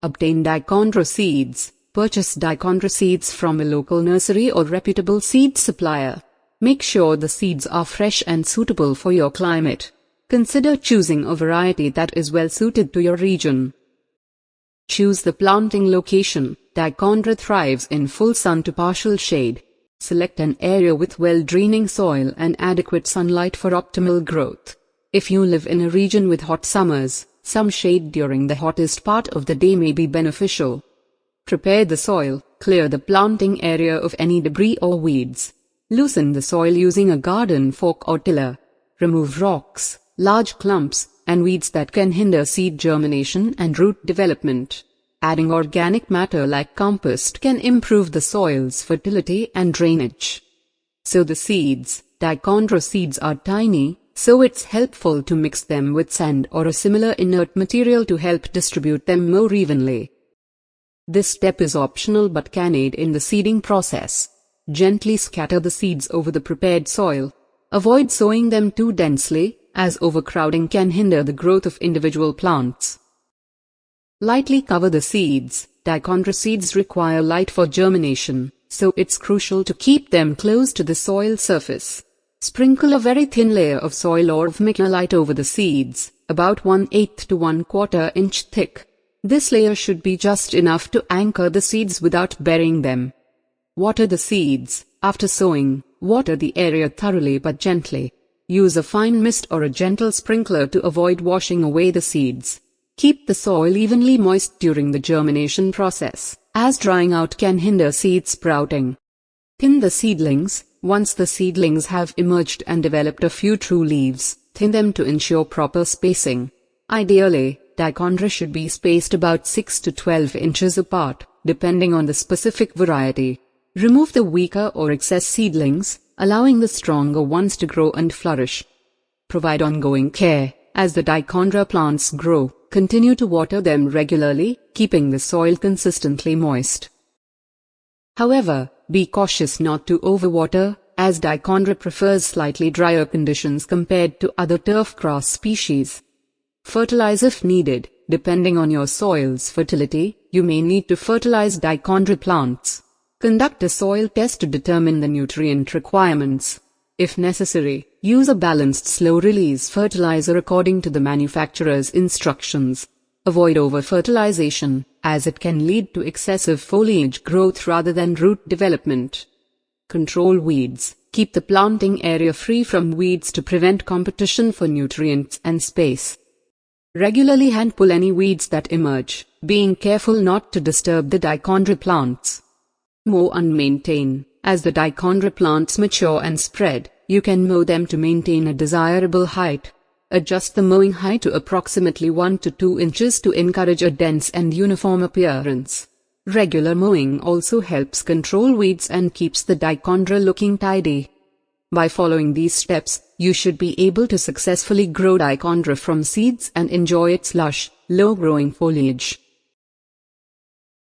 Obtain Dichondra seeds. Purchase Dichondra seeds from a local nursery or reputable seed supplier. Make sure the seeds are fresh and suitable for your climate. Consider choosing a variety that is well suited to your region. Choose the planting location. Dichondra thrives in full sun to partial shade. Select an area with well-draining soil and adequate sunlight for optimal growth. If you live in a region with hot summers, some shade during the hottest part of the day may be beneficial. Prepare the soil. Clear the planting area of any debris or weeds. Loosen the soil using a garden fork or tiller. Remove rocks, large clumps, and weeds that can hinder seed germination and root development. Adding organic matter like compost can improve the soil's fertility and drainage. Sow the seeds. Dichondra seeds are tiny, so it's helpful to mix them with sand or a similar inert material to help distribute them more evenly. This step is optional but can aid in the seeding process. Gently scatter the seeds over the prepared soil. Avoid sowing them too densely, as overcrowding can hinder the growth of individual plants. Lightly cover the seeds. Dichondra seeds require light for germination, so it's crucial to keep them close to the soil surface. Sprinkle a very thin layer of soil or vermiculite over the seeds, about 1/8 to 1/4 inch thick. This layer should be just enough to anchor the seeds without burying them. Water the seeds. After sowing, water the area thoroughly but gently. Use a fine mist or a gentle sprinkler to avoid washing away the seeds. Keep the soil evenly moist during the germination process, as drying out can hinder seed sprouting. Thin the seedlings. Once the seedlings have emerged and developed a few true leaves, thin them to ensure proper spacing. Ideally, Dichondra should be spaced about 6 to 12 inches apart, depending on the specific variety. Remove the weaker or excess seedlings, allowing the stronger ones to grow and flourish. Provide ongoing care. As the Dichondra plants grow, continue to water them regularly, keeping the soil consistently moist. However, be cautious not to overwater, as Dichondra prefers slightly drier conditions compared to other turf grass species. Fertilize if needed. Depending on your soil's fertility, you may need to fertilize Dichondra plants. Conduct a soil test to determine the nutrient requirements. If necessary, use a balanced slow-release fertilizer according to the manufacturer's instructions. Avoid over-fertilization, as it can lead to excessive foliage growth rather than root development. Control weeds. Keep the planting area free from weeds to prevent competition for nutrients and space. Regularly hand-pull any weeds that emerge, being careful not to disturb the Dichondra plants. Mow and maintain. As the Dichondra plants mature and spread, you can mow them to maintain a desirable height. Adjust the mowing height to approximately 1 to 2 inches to encourage a dense and uniform appearance. Regular mowing also helps control weeds and keeps the Dichondra looking tidy. By following these steps, you should be able to successfully grow Dichondra from seeds and enjoy its lush, low-growing foliage.